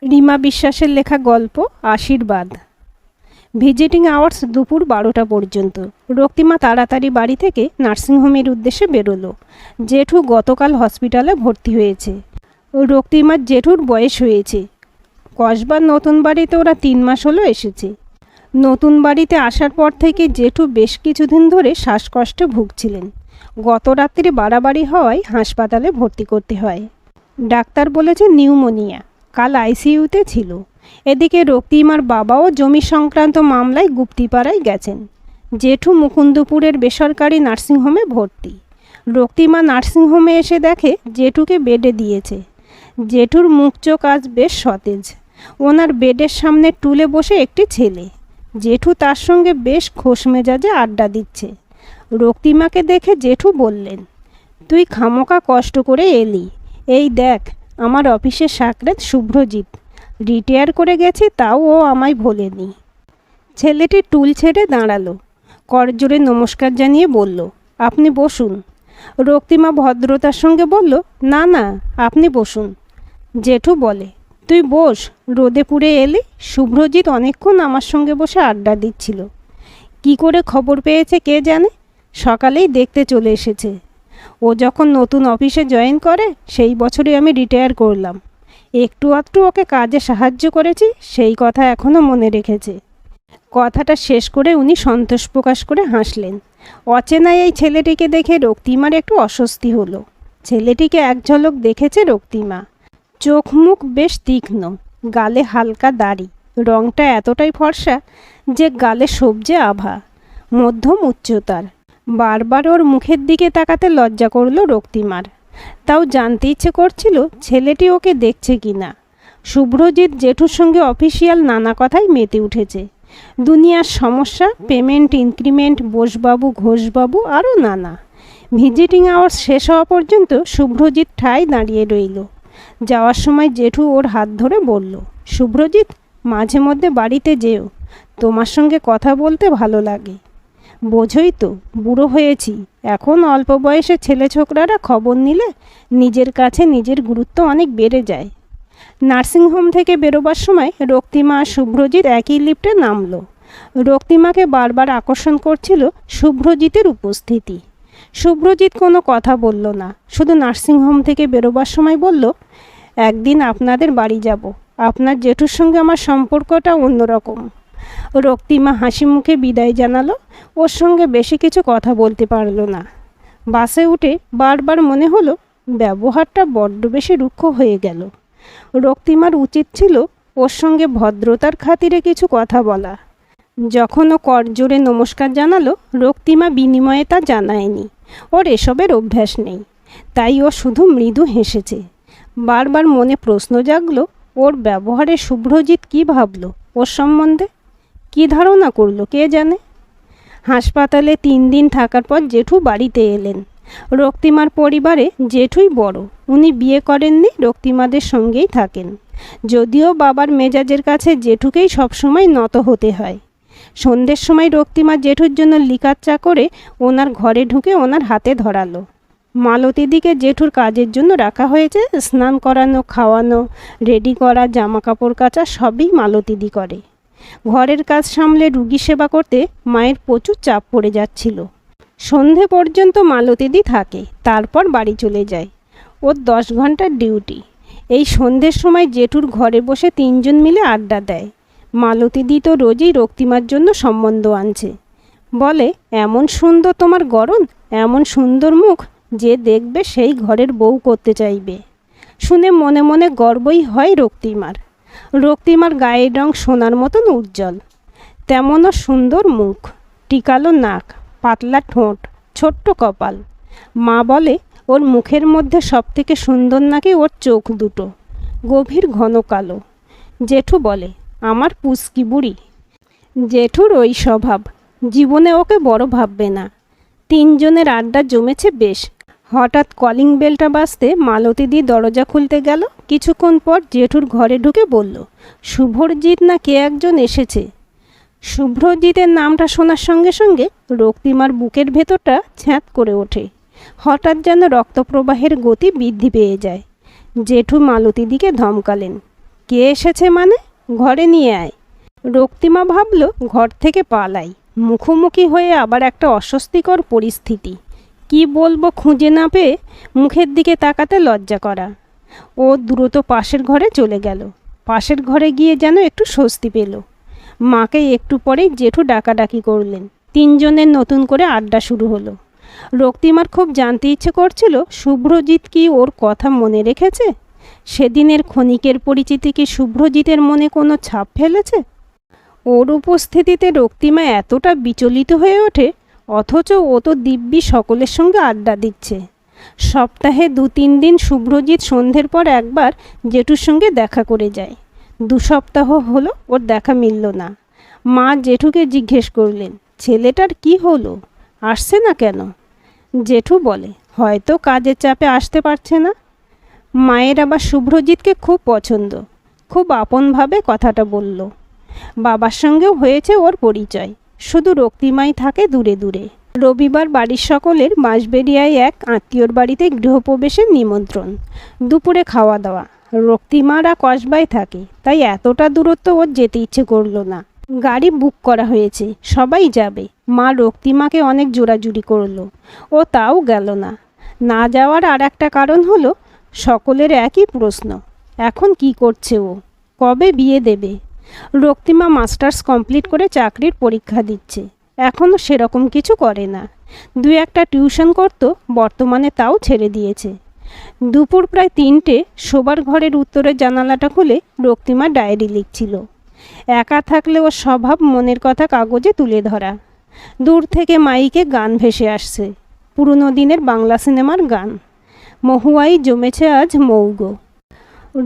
রিমা বিশ্বাসের লেখা গল্প আশীর্বাদ। ভিজিটিং আওয়ার্স দুপুর 12টা পর্যন্ত। রক্তিমা তাড়াতাড়ি বাড়ি থেকে নার্সিংহোমের উদ্দেশ্যে বেরোলো। জেঠু গতকাল হসপিটালে ভর্তি হয়েছে। রক্তিমার জেঠুর বয়স হয়েছে। কসবার নতুন বাড়িতে ওরা 3 মাস হলো এসেছে। নতুন বাড়িতে আসার পর থেকে জেঠু বেশ কিছুদিন ধরে শ্বাসকষ্টে ভুগছিলেন। গত রাত্রে বাড়াবাড়ি হওয়ায় হাসপাতালে ভর্তি করতে হয়। ডাক্তার বলেছে নিউমোনিয়া। কাল আইসিইউতে ছিল। এদিকে রক্তিমার বাবাও জমি সংক্রান্ত মামলায় গুপ্তিপাড়ায় গেছেন। জেঠু মুকুন্দপুরের বেসরকারি নার্সিংহোমে ভর্তি। রক্তিমা নার্সিংহোমে এসে দেখে জেঠুকে বেডে দিয়েছে। জেঠুর মুখ চোখ আজ বেশ সতেজ। ওনার বেডের সামনে টুলে বসে একটি ছেলে। জেঠু তার সঙ্গে বেশ খোশ মেজাজে আড্ডা দিচ্ছে। রক্তিমাকে দেখে জেঠু বললেন, তুই খামোকা কষ্ট করে এলি। এই দেখ, আমার অফিসের সাকরেদ শুভ্রজিৎ রিটায়ার করে গেছে, তাও ও আমায় ভোলেনি। ছেলেটি টুল ছেড়ে দাঁড়ালো, করজোড়ে নমস্কার জানিয়ে বলল, আপনি বসুন। রক্তিমা ভদ্রতার সঙ্গে বলল, না না, আপনি বসুন। জেঠু বলে, তুই বস, রোদে পুড়ে এলি। শুভ্রজিৎ অনেকক্ষণ আমার সঙ্গে বসে আড্ডা দিচ্ছিল। কি করে খবর পেয়েছে কে জানে, সকালেই দেখতে চলে এসেছে। ও যখন নতুন অফিসে জয়েন করে সেই বছরই আমি রিটায়ার করলাম। একটু আধটু ওকে কাজে সাহায্য করেছি, সেই কথা এখনও মনে রেখেছে। কথাটা শেষ করে উনি সন্তোষ প্রকাশ করে হাসলেন। অচেনা এই ছেলেটিকে দেখে রক্তিমার একটু অস্বস্তি হলো। ছেলেটিকে এক ঝলক দেখেছে রক্তিমা। চোখ মুখ বেশ তীক্ষ্ণ, গালে হালকা দাড়ি, রংটা এতটাই ফর্সা যে গালে সবজে আভা, মধ্যম উচ্চতার। বারবার ওর মুখের দিকে তাকাতে লজ্জা করলো রক্তিমার। তাও জানতে ইচ্ছে করছিল ছেলেটি ওকে দেখছে কি না। শুভ্রজিৎ জেঠুর সঙ্গে অফিসিয়াল নানা কথাই মেতে উঠেছে। দুনিয়ার সমস্যা, পেমেন্ট ইনক্রিমেন্ট, বোসবাবু ঘোষবাবু, আরও নানা। ভিজিটিং আওয়ার্স শেষ হওয়া পর্যন্ত শুভ্রজিৎ ঠায় দাঁড়িয়ে রইল। যাওয়ার সময় জেঠু ওর হাত ধরে বলল, শুভ্রজিৎ, মাঝে মধ্যে বাড়িতে যেও, তোমার সঙ্গে কথা বলতে ভালো লাগে। বোঝই তো, বুড়ো হয়েছি এখন। অল্প বয়সে ছেলে ছোকরারা খবর নিলে নিজের কাছে নিজের গুরুত্ব অনেক বেড়ে যায়। নার্সিংহোম থেকে বেরোবার সময় রক্তিমা আর শুভ্রজিৎ একই লিফটে নামলো। রক্তিমাকে বারবার আকর্ষণ করছিল শুভ্রজিতের উপস্থিতি। শুভ্রজিৎ কোনো কথা বলল না, শুধু নার্সিংহোম থেকে বেরোবার সময় বলল, একদিন আপনাদের বাড়ি যাব। আপনার জেঠুর সঙ্গে আমার সম্পর্কটা অন্যরকম। রক্তিমা হাসি মুখে বিদায় জানালো। ওর সঙ্গে বেশি কিছু কথা বলতে পারল না। বাসে উঠে বারবার মনে হলো ব্যবহারটা বড্ড বেশি রুক্ষ হয়ে গেল। রক্তিমার উচিত ছিল ওর সঙ্গে ভদ্রতার খাতিরে কিছু কথা বলা। যখন ও করজোড়ে নমস্কার জানালো, রক্তিমা বিনিময়ে তা জানায়নি। ওর এসবের অভ্যাস নেই, তাই ও শুধু মৃদু হেসেছে। বারবার মনে প্রশ্ন জাগলো, ওর ব্যবহারে শুভ্রজিৎ কী ভাবল ওর সম্বন্ধে, কী ধারণা করলো কে জানে। হাসপাতালে 3 দিন থাকার পর জেঠু বাড়িতে এলেন। রক্তিমার পরিবারে জেঠুই বড়। উনি বিয়ে করেননি, রক্তিমাদের সঙ্গেই থাকেন। যদিও বাবার মেজাজের কাছে জেঠুকেই সবসময় নত হতে হয়। সন্ধ্যের সময় রক্তিমা জেঠুর জন্য লিকার চা করে ওনার ঘরে ঢুকে ওনার হাতে ধরালো। মালতীদিকে জেঠুর কাজের জন্য রাখা হয়েছে। স্নান করানো, খাওয়ানো, রেডি করা, জামা কাপড় কাচা সবই মালতীদি করে। ঘরের কাজ সামলে রুগী সেবা করতে মায়ের প্রচুর চাপ পড়ে যাচ্ছিল। সন্ধে পর্যন্ত মালতীদি থাকে, তারপর বাড়ি চলে যায়। ওর 10 ঘন্টার ডিউটি। এই সন্ধ্যের সময় জেঠুর ঘরে বসে 3 জন মিলে আড্ডা দেয়। মালতীদি তো রোজই রক্তিমার জন্য সম্বন্ধ আনছে। বলে, এমন সুন্দর তোমার গড়ন, এমন সুন্দর মুখ, যে দেখবে সেই ঘরের বউ করতে চাইবে। শুনে মনে মনে গর্বই হয় রক্তিমার। রক্তিমার গায়ের রং সোনার মতন উজ্জ্বল, তেমনও সুন্দর মুখ, টিকালো নাক, পাতলা ঠোঁট, ছোট্ট কপাল। মা বলে ওর মুখের মধ্যে সবথেকে সুন্দর নাকি ওর চোখ দুটো, গভীর ঘন কালো। জেঠু বলে, আমার পুচকি বুড়ি। জেঠুর ওই স্বভাব, জীবনে ওকে বড় ভাববে না। 3 জনের আড্ডা জমেছে বেশ। হঠাৎ কলিং বেলটা বাজতে মালতীদি দরজা খুলতে গেল। কিছুক্ষণ পর জেঠুর ঘরে ঢুকে বলল, শুভ্রজিৎ না কে একজন এসেছে। শুভ্রজিতের নামটা শোনার সঙ্গে সঙ্গে রক্তিমার বুকের ভেতরটা ছ্যাঁত করে ওঠে। হঠাৎ যেন রক্তপ্রবাহের গতি বৃদ্ধি পেয়ে যায়। জেঠু মালতীদিকে ধমকালেন, কে এসেছে মানে? ঘরে নিয়ে আয়। রক্তিমা ভাবল ঘর থেকে পালাই। মুখোমুখি হয়ে আবার একটা অস্বস্তিকর পরিস্থিতি। কি বলবো খুঁজে না পেয়ে মুখের দিকে তাকাতে লজ্জা করা। ও দ্রুত পাশের ঘরে চলে গেল। পাশের ঘরে গিয়ে যেন একটু স্বস্তি পেল। মাকে একটু পরেই জেঠু ডাকাডাকি করলেন। তিনজনের নতুন করে আড্ডা শুরু হলো। রক্তিমার খুব জানতে ইচ্ছে করছিল শুভ্রজিৎ কি ওর কথা মনে রেখেছে। সেদিনের ক্ষণিকের পরিচিতি কি শুভ্রজিতের মনে কোনো ছাপ ফেলেছে? ওর উপস্থিতিতে রক্তিমা এতটা বিচলিত হয়ে ওঠে, অথচ ও তো দিব্যি সকলের সঙ্গে আড্ডা দিচ্ছে। সপ্তাহে 2-3 দিন শুভ্রজিৎ সন্ধ্যের পর একবার জেঠুর সঙ্গে দেখা করে যায়। 2 সপ্তাহ হলো ওর দেখা মিলল না। মা জেঠুকে জিজ্ঞেস করলেন, ছেলেটার কি হলো, আসছে না কেন? জেঠু বলে, হয়তো কাজের চাপে আসতে পারছে না। মায়ের আবার শুভ্রজিৎকে খুব পছন্দ, খুব আপনভাবে কথাটা বলল। বাবার সঙ্গেও হয়েছে ওর পরিচয়, শুধু রক্তিমাই থাকে দূরে দূরে। রবিবার বাড়ির সকলের বাঁশবেড়িয়ায় এক আত্মীয়র বাড়িতে গৃহপ্রবেশের নিমন্ত্রণ। দুপুরে খাওয়া দাওয়া। রক্তিমারা কসবায় থাকে, তাই এতটা দূরত্ব ওর যেতে ইচ্ছে করলো না। গাড়ি বুক করা হয়েছে, সবাই যাবে। মা রক্তিমাকে অনেক জোরাজুরি করলো, ও তাও গেল না। না যাওয়ার আর একটা কারণ হলো সকলের একই প্রশ্ন, এখন কি করছে ও, কবে বিয়ে দেবে? রক্তিমা মাস্টার্স কমপ্লিট করে চাকরির পরীক্ষা দিচ্ছে, এখনও সেরকম কিছু করে না। 2-1টা টিউশন করত, বর্তমানে তাও ছেড়ে দিয়েছে। দুপুর প্রায় 3টে। শোবার ঘরের উত্তরের জানালাটা খুলে রক্তিমা ডায়েরি লিখছিল। একা থাকলে ওর স্বভাব মনের কথা কাগজে তুলে ধরা। দূর থেকে মাইকে গান ভেসে আসছে, পুরনো দিনের বাংলা সিনেমার গান। মহুয়াই জমেছে আজ মৌগ।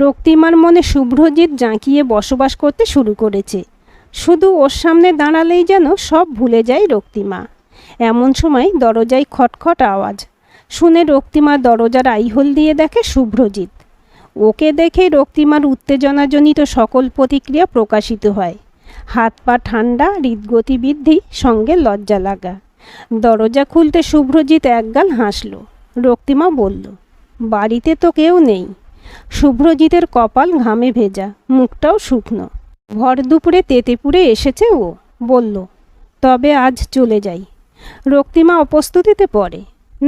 রক্তিমার মনে শুভ্রজিৎ জাঁকিয়ে বসবাস করতে শুরু করেছে। শুধু ওর সামনে দাঁড়ালেই যেন সব ভুলে যায় রক্তিমা। এমন সময় দরজায় খটখট আওয়াজ। শুনে রক্তিমা দরজার আইহোল দিয়ে দেখে শুভ্রজিৎ। ওকে দেখে রক্তিমার উত্তেজনাজনিত সকল প্রতিক্রিয়া প্রকাশিত হয়। হাত পা ঠান্ডা, হৃদগতি বৃদ্ধি, সঙ্গে লজ্জা লাগা। দরজা খুলতে শুভ্রজিৎ একগাল হাসল। রক্তিমা বলল, বাড়িতে তো কেউ নেই। শুভ্রজিতের কপাল ঘামে ভেজা, মুখটাও শুকনো। ভর দুপুরে তেতেপুরে এসেছে ও, বলল, তবে আজ চলে যাই। রক্তিমা অপ্রস্তুতিতে পড়ে,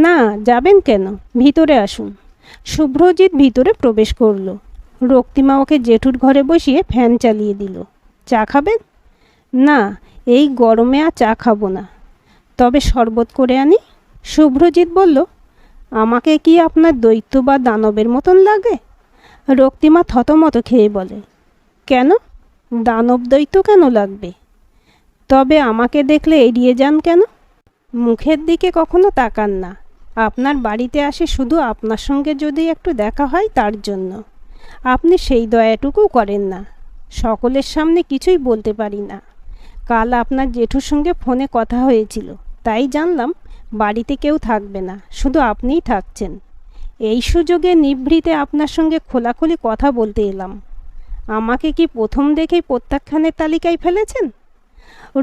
না যাবেন কেন, ভিতরে আসুন। শুভ্রজিৎ ভিতরে প্রবেশ করল। রক্তিমা ওকে জেঠুর ঘরে বসিয়ে ফ্যান চালিয়ে দিল। চা খাবেন? না, এই গরমে আর চা খাবো না। তবে শরবত করে আনি। শুভ্রজিৎ বলল, আমাকে কি আপনার দৈত্য বা দানবের মতন লাগে? রক্তিমা থতমত খেয়ে বলে, কেন, দানব দৈত্য কেন লাগবে? তবে আমাকে দেখলে এড়িয়ে যান কেন? মুখের দিকে কখনো তাকান না। আপনার বাড়িতে আসে শুধু আপনার সঙ্গে যদি একটু দেখা হয় তার জন্য। আপনি সেই দয়াটুকু করেন না। সকলের সামনে কিছুই বলতে পারি না। কাল আপনার জেঠুর সঙ্গে ফোনে কথা হয়েছিল, তাই জানলাম বাড়িতে কেউ থাকবে না, শুধু আপনিই থাকছেন। এই সুযোগে নিভৃতে আপনার সঙ্গে খোলাখুলি কথা বলতে এলাম। আমাকে কি প্রথম দেখেই প্রত্যাখ্যানের তালিকায় ফেলেছেন?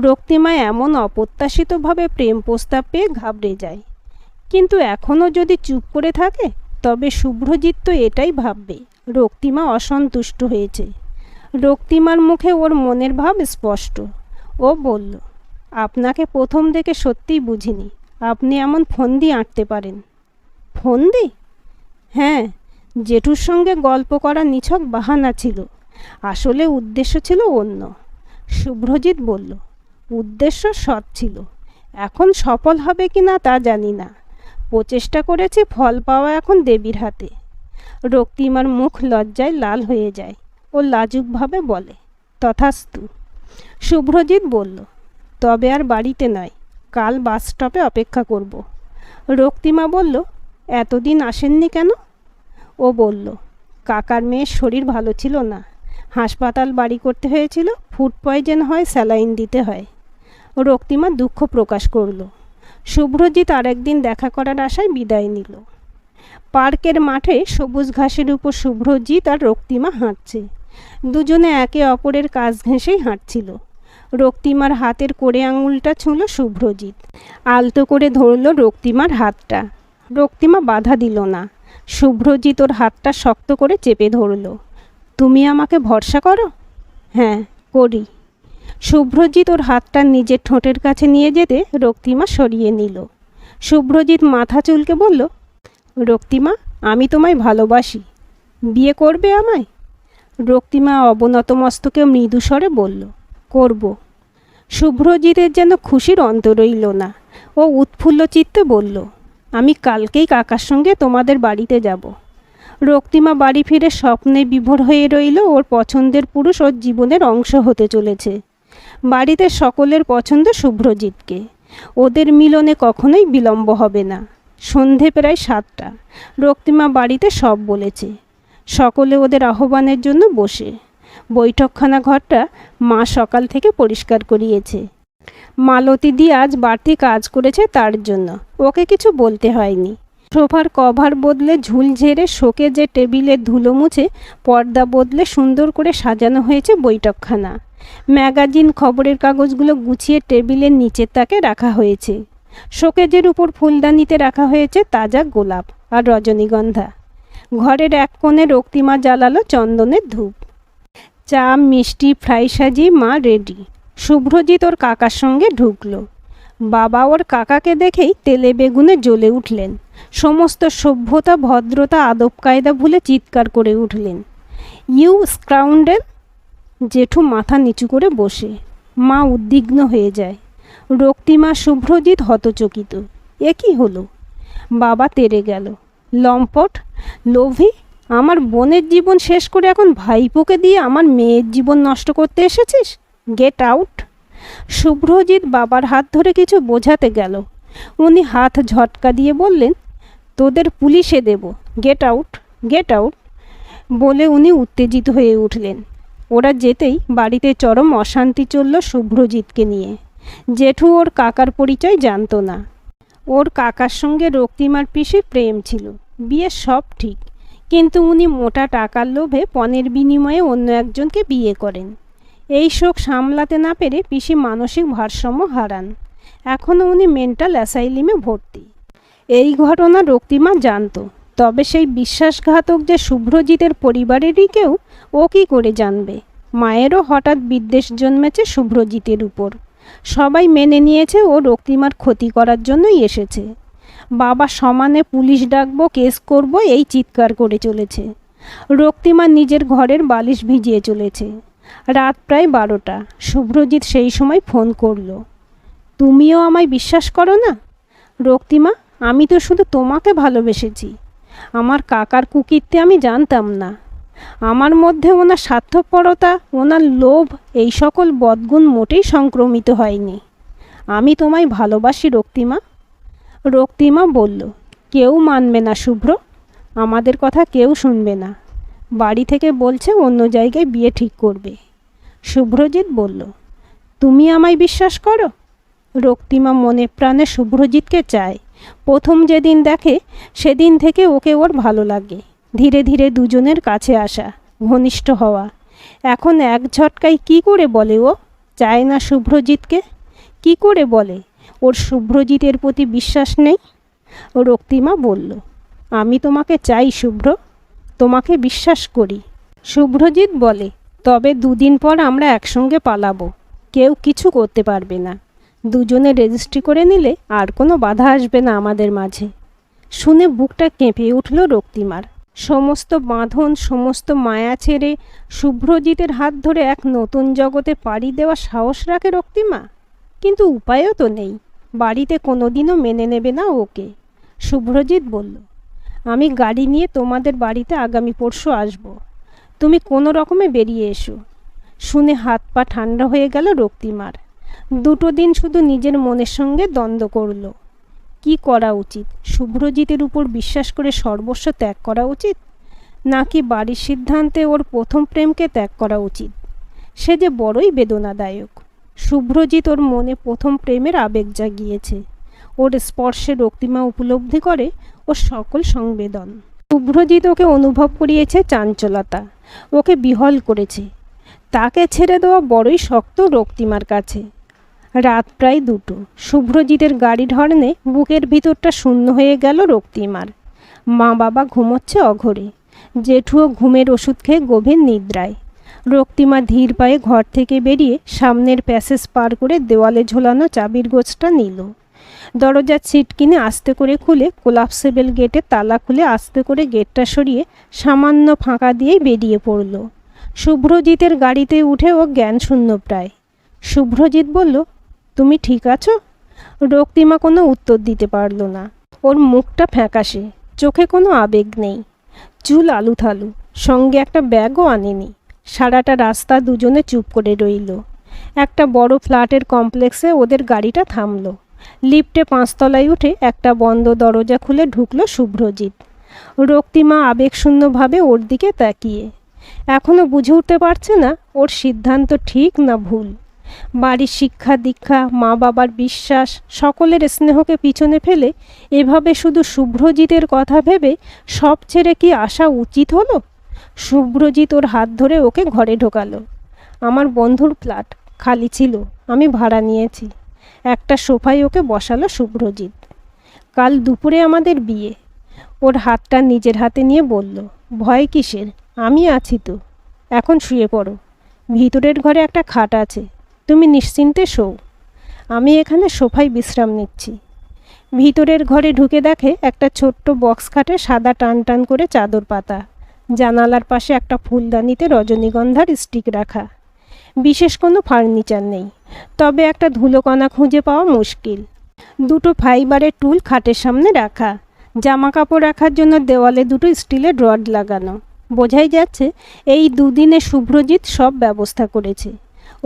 রক্তিমা এমন অপ্রত্যাশিতভাবে প্রেম প্রস্তাব পেয়ে ঘাবড়ে যায়। কিন্তু এখনও যদি চুপ করে থাকে তবে শুভ্রজিৎ তো এটাই ভাববে রক্তিমা অসন্তুষ্ট হয়েছে। রক্তিমার মুখে ওর মনের ভাব স্পষ্ট। ও বলল, আপনাকে প্রথম দেখে সত্যিই বুঝিনি আপনি এমন ফন্দি আঁটতে পারেন। ফন্দি? হ্যাঁ, জেঠুর সঙ্গে গল্প করা নিছক বাহানা ছিল, আসলে উদ্দেশ্য ছিল অন্য। শুভ্রজিৎ বলল, উদ্দেশ্য সৎ ছিল, এখন সফল হবে কি না তা জানি না। প্রচেষ্টা করেছি, ফল পাওয়া এখন দেবীর হাতে। রক্তিমার মুখ লজ্জায় লাল হয়ে যায়। ও লাজুকভাবে বলে, তথাস্তু। শুভ্রজিৎ বলল, তবে আর বাড়িতে নয়, কাল বাস স্টপে অপেক্ষা করব। রক্তিমা বলল, এতদিন আসেননি কেন? ও বলল, কাকার মেয়ের শরীর ভালো ছিল না, হাসপাতাল বাড়ি করতে হয়েছিল, ফুড পয়জন হয়, স্যালাইন দিতে হয়। রক্তিমা দুঃখ প্রকাশ করল। শুভ্রজিৎ আরেকদিন দেখা করার আশায় বিদায় নিল। পার্কের মাঠে সবুজ ঘাসের উপর শুভ্রজিৎ আর রক্তিমা হাঁটছে। দুজনে একে অপরের কাছ ঘেঁষেই হাঁটছিল। রক্তিমার হাতের কোড়ে আঙুলটা ছুঁল শুভ্রজিৎ। আলতো করে ধরল রক্তিমার হাতটা। রক্তিমা বাধা দিল না। শুভ্রজিৎ ওর হাতটা শক্ত করে চেপে ধরল। তুমি আমাকে ভরসা করো? হ্যাঁ, করি। শুভ্রজিৎ ওর হাতটা নিজের ঠোঁটের কাছে নিয়ে যেতে রক্তিমা সরিয়ে নিল। শুভ্রজিৎ মাথা চুলকে বলল, রক্তিমা, আমি তোমায় ভালোবাসি। বিয়ে করবে আমায়? রক্তিমা অবনত মস্তকে মৃদু স্বরে বলল, করব। শুভ্রজিতের যেন খুশির অন্ত রইল না। ও উৎফুল্ল চিত্তে বলল, আমি কালকেই কাকার সঙ্গে তোমাদের বাড়িতে যাব। রক্তিমা বাড়ি ফিরে স্বপ্নে বিভোর হয়ে রইল। ওর পছন্দের পুরুষ ওর জীবনের অংশ হতে চলেছে। বাড়িতে সকলের পছন্দ শুভ্রজিৎকে। ওদের মিলনে কখনোই বিলম্ব হবে না। সন্ধে প্রায় 7টা। রক্তিমা বাড়িতে সব বলেছে। সকলে ওদের আহ্বানের জন্য বসে। বৈঠকখানা ঘরটা মা সকাল থেকে পরিষ্কার করিয়েছে। মালতী দি আজ বাড়তি কাজ করেছে, তার জন্য ওকে কিছু বলতে হয়নি। সোফার কভার বদলে ঝুল ঝেড়ে শোকে যে টেবিলের ধুলো মুছে পর্দা বদলে সুন্দর করে সাজানো হয়েছে বৈঠকখানা। ম্যাগাজিন, খবরের কাগজগুলো গুছিয়ে টেবিলের নিচের তাকে রাখা হয়েছে। শোকেজের উপর ফুলদানিতে রাখা হয়েছে তাজা গোলাপ আর রজনীগন্ধা। ঘরের এক কোণে রক্তিমা জ্বালালো চন্দনের ধূপ। চা, মিষ্টি, ফ্রাই সাজিয়ে মা রেডি। শুভ্রজিৎ ওর কাকার সঙ্গে ঢুকলো। বাবা ওর কাকাকে দেখেই তেলে বেগুনে জ্বলে উঠলেন। সমস্ত সভ্যতা, ভদ্রতা, আদব কায়দা ভুলে চিৎকার করে উঠলেন, ইউ স্কাউন্ডেল! জেঠু মাথা নিচু করে বসে। মা উদ্বিগ্ন হয়ে যায়। রক্তিমা, শুভ্রজিৎ হতচকিত। এ কি হলো? বাবা তেড়ে গেল, লম্পট, লোভী! আমার বোনের জীবন শেষ করে এখন ভাইপোকে দিয়ে আমার মেয়ের জীবন নষ্ট করতে এসেছিস? Get out! শুভ্রজিৎ বাবার হাত ধরে কিছু বোঝাতে গেল। উনি হাত ঝটকা দিয়ে বললেন, তোদের পুলিশে দেব, গেট আউট, গেট আউট! বলে উনি উত্তেজিত হয়ে উঠলেন। ওরা যেতেই বাড়িতে চরম অশান্তি চলল শুভ্রজিৎকে নিয়ে। জেঠু ওর কাকার পরিচয় জানতো না। ওর কাকার সঙ্গে রক্তিমার পিসির প্রেম ছিল, বিয়ে সব ঠিক, কিন্তু উনি মোটা টাকার লোভে পণের বিনিময়ে অন্য একজনকে বিয়ে করেন। এই শোক সামলাতে না পেরে পিসি মানসিক ভারসাম্য হারান। এখনও উনি মেন্টাল অ্যাসাইলিমে ভর্তি। এই ঘটনা রক্তিমা জানতো, তবে সেই বিশ্বাসঘাতক যে শুভ্রজিতের পরিবারেরই কেউ, ও কী করে জানবে? মায়েরও হঠাৎ বিদ্বেষ জন্মেছে শুভ্রজিতের উপর। সবাই মেনে নিয়েছে ও রক্তিমার ক্ষতি করার জন্যই এসেছে। বাবা সমানে পুলিশ ডাকবো, কেস করব, এই চিৎকার করে চলেছে। রক্তিমা নিজের ঘরের বালিশ ভিজিয়ে চলেছে। রাত প্রায় 12টা। শুভ্রজিৎ সেই সময় ফোন করলো। তুমিও আমায় বিশ্বাস করো না? রক্তিমা, আমি তো শুধু তোমাকে ভালোবেসেছি। আমার কাকার কুকীর্তি আমি জানতাম না। আমার মধ্যে ওনার স্বার্থপরতা, ওনার লোভ, এই সকল বদগুণ মোটেই সংক্রমিত হয়নি। আমি তোমায় ভালোবাসি রক্তিমা। রক্তিমা বলল, কেউ মানবে না শুভ্র, আমাদের কথা কেউ শুনবে না। বাড়ি থেকে বলছে অন্য জায়গায় বিয়ে ঠিক করবে। শুভ্রজিৎ বলল, তুমি আমায় বিশ্বাস করো? রক্তিমা মনে প্রাণে শুভ্রজিৎকে চায়। প্রথম যেদিন দেখে সেদিন থেকে ওকে ওর ভালো লাগে। ধীরে ধীরে দুজনের কাছে আসা, ঘনিষ্ঠ হওয়া। এখন এক ঝটকায় কি করে বলে ও চায় না শুভ্রজিৎকে? কি করে বলে ওর শুভ্রজিতের প্রতি বিশ্বাস নেই? রক্তিমা বলল, আমি তোমাকে চাই শুভ্র, তোমাকে বিশ্বাস করি। শুভ্রজিৎ বলে, তবে 2 দিন পর আমরা একসঙ্গে পালাবো, কেউ কিছু করতে পারবে না। দুজনে রেজিস্ট্রি করে নিলে আর কোনো বাধা আসবে না আমাদের মাঝে। শুনে বুকটা কেঁপে উঠল রক্তিমার। সমস্ত বাঁধন, সমস্ত মায়া ছেড়ে শুভ্রজিতের হাত ধরে এক নতুন জগতে পাড়ি দেওয়া সাহস রাখে রক্তিমা। কিন্তু উপায়ও তো নেই, বাড়িতে কোনোদিনও মেনে নেবে না ওকে। শুভ্রজিৎ বলল, আমি গাড়ি নিয়ে তোমাদের বাড়িতে আগামী পরশু আসব, তুমি কোনো রকমে বেরিয়ে এসো। শুনে হাত পা ঠান্ডা হয়ে গেল রক্তিমার। 2 দিন শুধু নিজের মনের সঙ্গে দ্বন্দ্ব করল। কি করা উচিত? শুভ্রজিতের উপর বিশ্বাস করে সর্বস্ব ত্যাগ করা উচিত, নাকি বাড়ির সিদ্ধান্তে ওর প্রথম প্রেমকে ত্যাগ করা উচিত? সে যে বড়ই বেদনাদায়ক। শুভ্রজিৎ ওর মনে প্রথম প্রেমের আবেগ জাগিয়েছে। ওর স্পর্শে রক্তিমা উপলব্ধি করে ওর সকল সংবেদন। শুভ্রজিৎ ওকে অনুভব করিয়েছে চাঞ্চলতা, ওকে বিহ্বল করেছে। তাকে ছেড়ে দেওয়া বড়ই শক্ত রক্তিমার কাছে। রাত প্রায় 2টো। শুভ্রজিতের গাড়ির হর্নে বুকের ভিতরটা শূন্য হয়ে গেল রক্তিমার। মা বাবা ঘুমোচ্ছে অঘরে। জেঠুও ঘুমের ওষুধ খেয়ে গভীর নিদ্রায়। রক্তিমা ধীর পায়ে ঘর থেকে বেরিয়ে সামনের প্যাসেজ পার করে দেওয়ালে ঝোলানো চাবির গোছটা নিল। দরজার ছিট কিনে আস্তে করে খুলে কোলাপসেবল গেটে তালা খুলে আস্তে করে গেটটা সরিয়ে সামান্য ফাঁকা দিয়েই বেরিয়ে পড়ল। শুভ্রজিতের গাড়িতে উঠে ও জ্ঞান শূন্য প্রায়। শুভ্রজিৎ বলল, তুমি ঠিক আছো? রক্তিমা কোনো উত্তর দিতে পারল না। ওর মুখটা ফ্যাকাশে, চোখে কোনো আবেগ নেই, চুল আলুথালু, সঙ্গে একটা ব্যাগও আনেনি। সারাটা রাস্তা দুজনে চুপ করে রইল। একটা বড় ফ্ল্যাটের কমপ্লেক্সে ওদের গাড়িটা থামল। লিফটে 5 তলায় উঠে একটা বন্ধ দরজা খুলে ঢুকলো শুভ্রজিৎ। রক্তিমা আবেগশূন্যভাবে ওর দিকে তাকিয়ে। এখনও বুঝে উঠতে পারছে না ওর সিদ্ধান্ত ঠিক না ভুল। বাড়ির শিক্ষা দীক্ষা, মা বাবার বিশ্বাস, সকলের স্নেহকে পিছনে ফেলে এভাবে শুধু শুভ্রজিতের কথা ভেবে সব ছেড়ে কি আসা উচিত হলো? শুভ্রজিৎ ওর হাত ধরে ওকে ঘরে ঢোকালো। আমার বন্ধুর ফ্ল্যাট খালি ছিল, আমি ভাড়া নিয়েছি। একটা সোফায় ওকে বসালো শুভ্রজিৎ। কাল দুপুরে আমাদের বিয়ে। ওর হাতটা নিজের হাতে নিয়ে বলল, ভয় কিসের, আমি আছি তো। এখন শুয়ে পড়ো, ভিতরের ঘরে একটা খাট আছে, তুমি নিশ্চিন্তে শোও। আমি এখানে সোফায় বিশ্রাম নিচ্ছি। ভিতরের ঘরে ঢুকে দেখে একটা ছোট্ট বক্স খাটে সাদা টান টান করে চাদর পাতা। জানালার পাশে একটা ফুলদানিতে রজনীগন্ধার স্টিক রাখা। বিশেষ কোনো ফার্নিচার নেই, তবে একটা ধুলোকণা খুঁজে পাওয়া মুশকিল। দুটো ফাইবারের টুল খাটের সামনে রাখা। জামা কাপড় রাখার জন্য দেওয়ালে দুটো স্টিলের রড লাগানো। বোঝাই যাচ্ছে এই দুদিনে শুভ্রজিৎ সব ব্যবস্থা করেছে।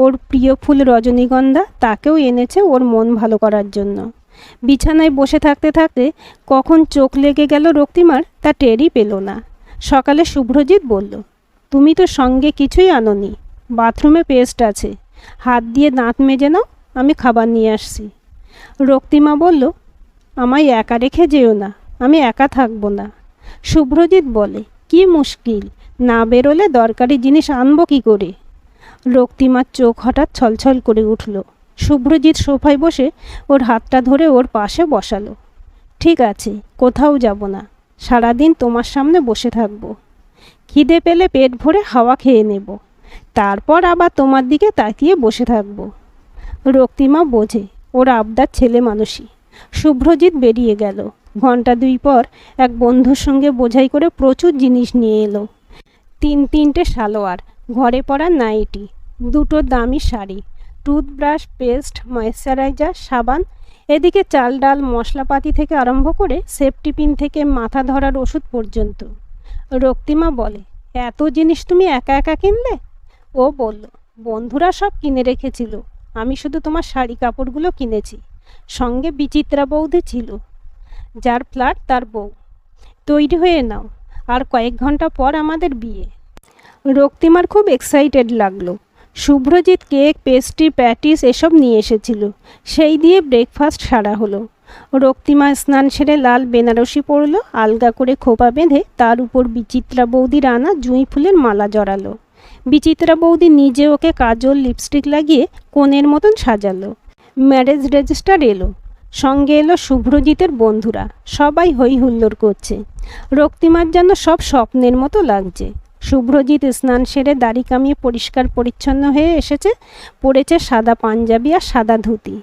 ওর প্রিয় ফুল রজনীগন্ধা তাকেও এনেছে ওর মন ভালো করার জন্য। বিছানায় বসে থাকতে থাকতে কখন চোখ লেগে গেল রক্তিমার তা টেরই পেল না। সকালে শুভ্রজিৎ বলল, তুমি তো সঙ্গে কিছুই আনোনি। বাথরুমে পেস্ট আছে, হাত দিয়ে দাঁত মেজে নাও, আমি খাবার নিয়ে আসছি। রক্তিমা বলল, আমায় একা রেখে যেও না, আমি একা থাকবো না। শুভ্রজিৎ বলে, কি মুশকিল, না বেরোলে দরকারি জিনিস আনবো কি করে? রক্তিমার চোখ হঠাৎ ছলছল করে উঠল। শুভ্রজিৎ সোফায় বসে ওর হাতটা ধরে ওর পাশে বসালো। ঠিক আছে, কোথাও যাব না, সারাদিন তোমার সামনে বসে থাকবো। খিদে পেলে পেট ভরে হাওয়া খেয়ে নেব, তারপর আবার তোমার দিকে তাকিয়ে বসে থাকব। রক্তিমা বোঝে ওর আবদার ছেলে মানুষই। শুভ্রজিৎ বেরিয়ে গেল। ঘন্টা 2 পর এক বন্ধুর সঙ্গে বোঝাই করে প্রচুর জিনিস নিয়ে এলো। 3টে সালোয়ার, ঘরে পরা নাইটি, 2টো দামি শাড়ি, টুথব্রাশ, পেস্ট, ময়েশ্চারাইজার, সাবান, এদিকে চাল ডাল মশলাপাতি থেকে আরম্ভ করে সেফটি পিন থেকে মাথা ধরার ওষুধ পর্যন্ত। রক্তিমা বলে, এত জিনিস তুমি একা একা কিনলে? ও বলল, বন্ধুরা সব কিনে রেখেছিল, আমি শুধু তোমার শাড়ি কাপড়গুলো কিনেছি। সঙ্গে বিচিত্রা বৌদি ছিল, যার ফ্ল্যাট তার বউ। তৈরি হয়ে নাও, আর কয়েক ঘন্টা পর আমাদের বিয়ে। রক্তিমার খুব এক্সাইটেড লাগলো। শুভ্রজিৎ কেক, পেস্ট্রি, প্যাটিস এসব নিয়ে এসেছিল, সেই দিয়ে ব্রেকফাস্ট সারা হলো। রক্তিমা স্নান সেরে লাল বেনারসি পরল, আলগা করে খোপা বেঁধে তার উপর বিচিত্রা বৌদির আনা জুঁই ফুলের মালা জড়ালো। বিচিত্রা বৌদি নিজে ওকে কাজল, লিপস্টিক লাগিয়ে কোণের মতন সাজালো। ম্যারেজ রেজিস্টার এলো, সঙ্গে এলো শুভ্রজিতের বন্ধুরা, সবাই হই হুল্লোড় করছে। রক্তিমার যেন সব স্বপ্নের মতো লাগছে। শুভ্রজিৎ স্নান সেরে দাড়ি কামিয়ে পরিষ্কার পরিচ্ছন্ন হয়ে এসেছে, পরেছে সাদা পাঞ্জাবি আর সাদা ধুতি।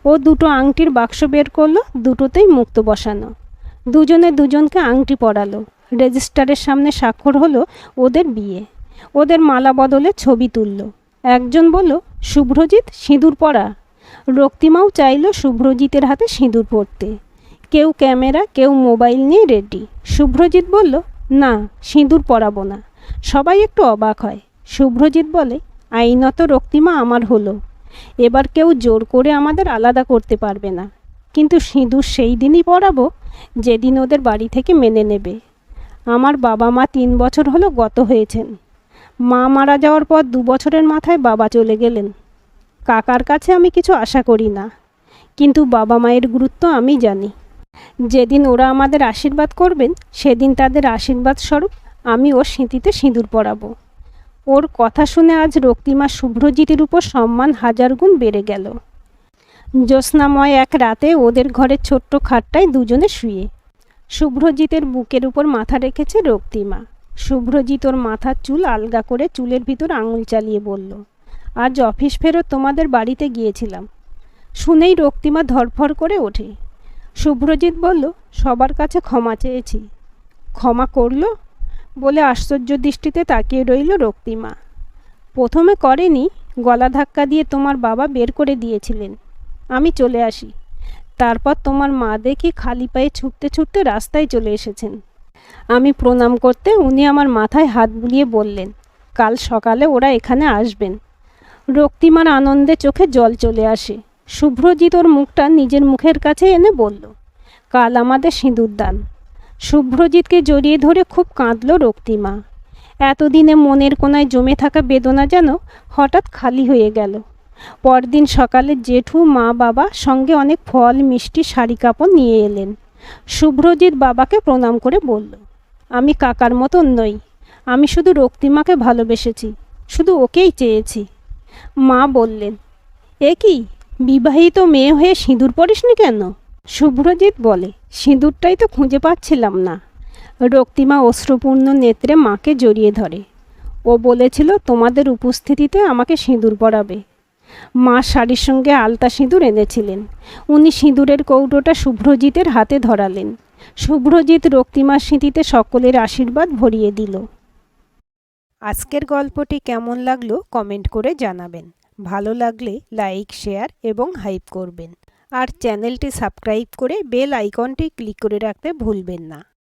ও 2টো আংটির বাক্স বের করলো, দুটোতেই মুক্ত বসানো। দুজনে দুজনকে আংটি পরালো। রেজিস্টারের সামনে স্বাক্ষর হলো ওদের বিয়ে। ওদের মালা বদলে ছবি তুলল। একজন বলল, শুভ্রজিৎ সিঁদুর পরা। রক্তিমাও চাইল শুভ্রজিতের হাতে সিঁদুর পরতে। কেউ ক্যামেরা, কেউ মোবাইল নিয়ে রেডি। শুভ্রজিৎ বলল, না, সিঁদুর পরাবো না। সবাই একটু অবাক হয়। শুভ্রজিৎ বলে, আইনত রক্তিমা আমার হলো, এবার কেউ জোর করে আমাদের আলাদা করতে পারবে না। কিন্তু সিঁদুর সেই দিনই পরাবো যেদিন ওদের বাড়ি থেকে মেনে নেবে। আমার বাবা মা 3 বছর হলো গত হয়েছেন। মা মারা যাওয়ার পর 2 বছরের মাথায় বাবা চলে গেলেন। কাকার কাছে আমি কিছু আশা করি না, কিন্তু বাবা মায়ের গুরুত্ব আমি জানি। যেদিন ওরা আমাদের আশীর্বাদ করবেন, সেদিন তাদের আশীর্বাদ স্বরূপ আমি ওর স্মৃতিতে সিঁদুর পরাবো। ওর কথা শুনে আজ রক্তিমা শুভ্রজিতের উপর সম্মান 1000 গুণ বেড়ে গেল। জ্যোৎস্নাময় এক রাতে ওদের ঘরের ছোট্ট খাটটায় দুজনে শুয়ে। শুভ্রজিতের বুকের উপর মাথা রেখেছে রক্তিমা। শুভ্রজিৎ ওর মাথার চুল আলগা করে চুলের ভিতর আঙুল চালিয়ে বলল, আজ অফিস ফেরত তোমাদের বাড়িতে গিয়েছিলাম। শুনেই রক্তিমা ধরফর করে ওঠে। শুভ্রজিৎ বলল, সবার কাছে ক্ষমা চেয়েছি। ক্ষমা করলো বলে আশ্চর্য দৃষ্টিতে তাকিয়ে রইল রক্তিমা। প্রথমে করেনি, গলা ধাক্কা দিয়ে তোমার বাবা বের করে দিয়েছিলেন। আমি চলে আসি। তারপর তোমার মা দেখি খালি পায়ে ছুটতে ছুটতে রাস্তায় চলে এসেছেন। আমি প্রণাম করতে উনি আমার মাথায় হাত বুলিয়ে বললেন, কাল সকালে ওরা এখানে আসবেন। রক্তিমার আনন্দে চোখে জল চলে আসে। শুভ্রজিৎ ওর মুখটা নিজের মুখের কাছে এনে বলল, কাল আমাদের সিঁদুরদান। শুভ্রজিৎকে জড়িয়ে ধরে খুব কাঁদল রক্তিমা। এতদিনে মনের কোনায় জমে থাকা বেদনা যেন হঠাৎ খালি হয়ে গেল। পরদিন সকালে জেঠু, মা, বাবা সঙ্গে অনেক ফল, মিষ্টি, শাড়ি কাপড় নিয়ে এলেন। শুভ্রজিৎ বাবাকে প্রণাম করে বলল, আমি কাকার মতন নই। আমি শুধু রক্তিমাকে ভালোবেসেছি, শুধু ওকেই চেয়েছি। মা বললেন, এ কি, বিবাহিত মেয়ে হয়ে সিঁদুর পরিসনি কেন? শুভ্রজিৎ বলে, সিঁদুরটাই তো খুঁজে পাচ্ছিলাম না। রক্তিমা অশ্রুপূর্ণ নেত্রে মাকে জড়িয়ে ধরে। ও বলেছিল তোমাদের উপস্থিতিতে আমাকে সিঁদুর পরাবে। মা শাড়ির সঙ্গে আলতা সিঁদুর এনেছিলেন। উনি সিঁদুরের কৌটোটা শুভ্রজিতের হাতে ধরালেন। শুভ্রজিৎ রক্তিমার স্মৃতিতে সকলের আশীর্বাদ ভরিয়ে দিল। আজকের গল্পটি কেমন লাগলো কমেন্ট করে জানাবেন। ভালো লাগলে লাইক, শেয়ার এবং হাইপ করবেন। আর চ্যানেলটি সাবস্ক্রাইব করে বেল আইকনটি ক্লিক করে রাখতে ভুলবেন না।